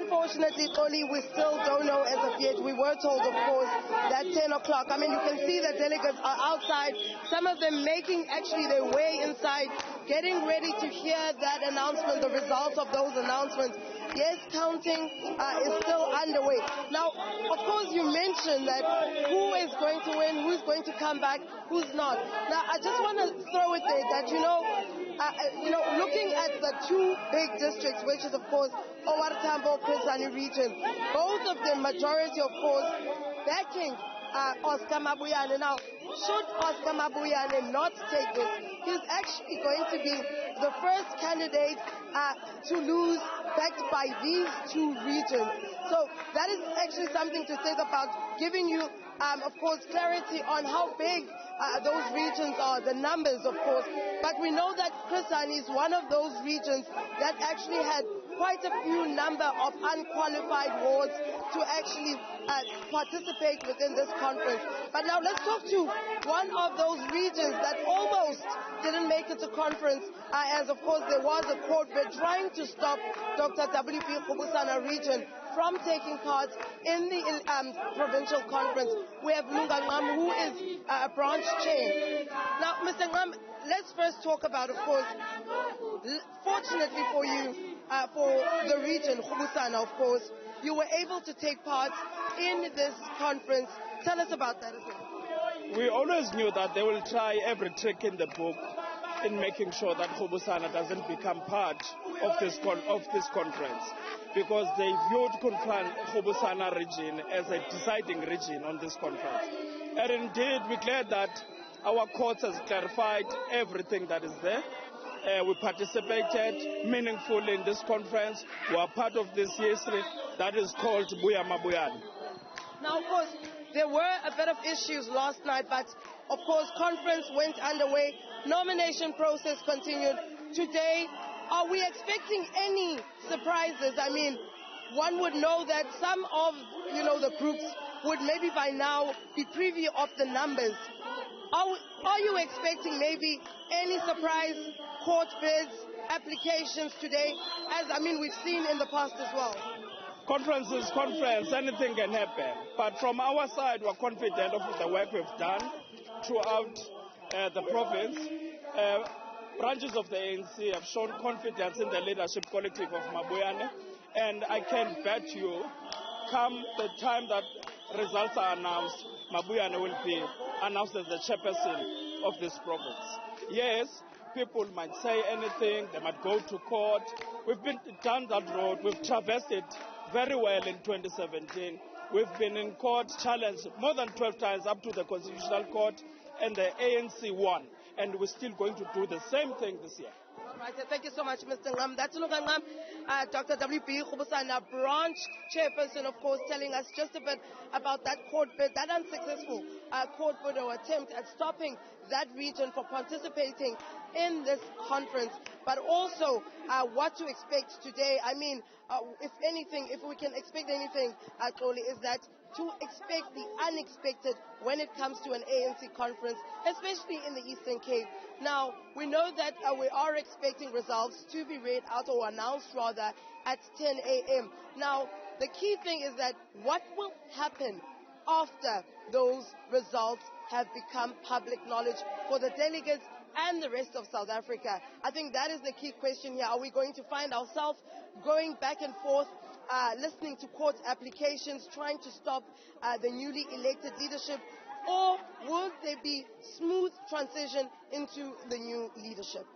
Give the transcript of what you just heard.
unfortunately, Oli, we still don't know as of yet. We were told, of course, that 10 o'clock. I mean, you can see the delegates are outside, some of them making actually their way inside, getting ready to hear that announcement, the results of those announcements. Yes, counting is still underway. Now, of course, you mentioned that who is going to win, who's going to come back, who's not. Now, I just want to throw it there that, looking at the two big districts, which is, of course, OR Tambo, Chris region, both of them, majority, of course, backing Oscar Mabuyane. Now, should Oscar Mabuyane not take this, he's actually going to be the first candidate to lose, backed by these two regions. So that is actually something to think about, giving you, of course, clarity on how big those regions are, the numbers, of course. But we know that Chrisani is one of those regions that actually had quite a few number of unqualified wards to actually participate within this conference. But now let's talk to one of those regions that almost didn't make it to conference, as of course there was a court bid trying to stop Dr. W.P. Khubusana region from taking part in the provincial conference. We have Lunga Nqam, who is a branch chair. Now, Mr. Nqam, let's first talk about, of course, fortunately for you, for the region, Khubusana, of course, you were able to take part in this conference. Tell us about that as well. We always knew that they will try every trick in the book in making sure that Khubusana doesn't become part of this conference, because they viewed Khubusana region as a deciding region on this conference. And indeed, we're glad that our court has clarified everything that is there. We participated meaningfully in this conference. We are part of this history that is called Buya Mabuyane. Now, of course, there were a bit of issues last night, but of course, conference went underway. Nomination process continued. Today, are we expecting any surprises? I mean, one would know that some of, the groups would maybe by now be privy of the numbers. Are you expecting maybe any surprise court bids, applications today, we've seen in the past as well? Conference is conference, anything can happen. But from our side, we're confident of the work we've done throughout the province. Branches of the ANC have shown confidence in the leadership collective of Mabuyane, and I can bet you, come the time that results are announced, Mabuyane will be announced as the chairperson of this province. Yes, people might say anything, they might go to court. We've been down that road, we've traversed it very well in 2017. We've been in court, challenged more than 12 times up to the Constitutional Court, and the ANC won. And we're still going to do the same thing this year. All right, thank you so much, Mr. Nqam. That's Lunga Nqam, Dr. W.P. Khubusana, branch chairperson, of course, telling us just a bit about that court bid, that unsuccessful court bid or attempt at stopping that region from participating in this conference, but also what to expect today. I mean, if anything, if we can expect anything, Toli, is that to expect the unexpected when it comes to an ANC conference, especially in the Eastern Cape. Now, we know that we are expecting results to be read out, or announced rather, at 10 a.m. Now, the key thing is that what will happen after those results have become public knowledge for the delegates and the rest of South Africa? I think that is the key question here. Are we going to find ourselves going back and forth, listening to court applications, trying to stop the newly elected leadership, or will there be smooth transition into the new leadership?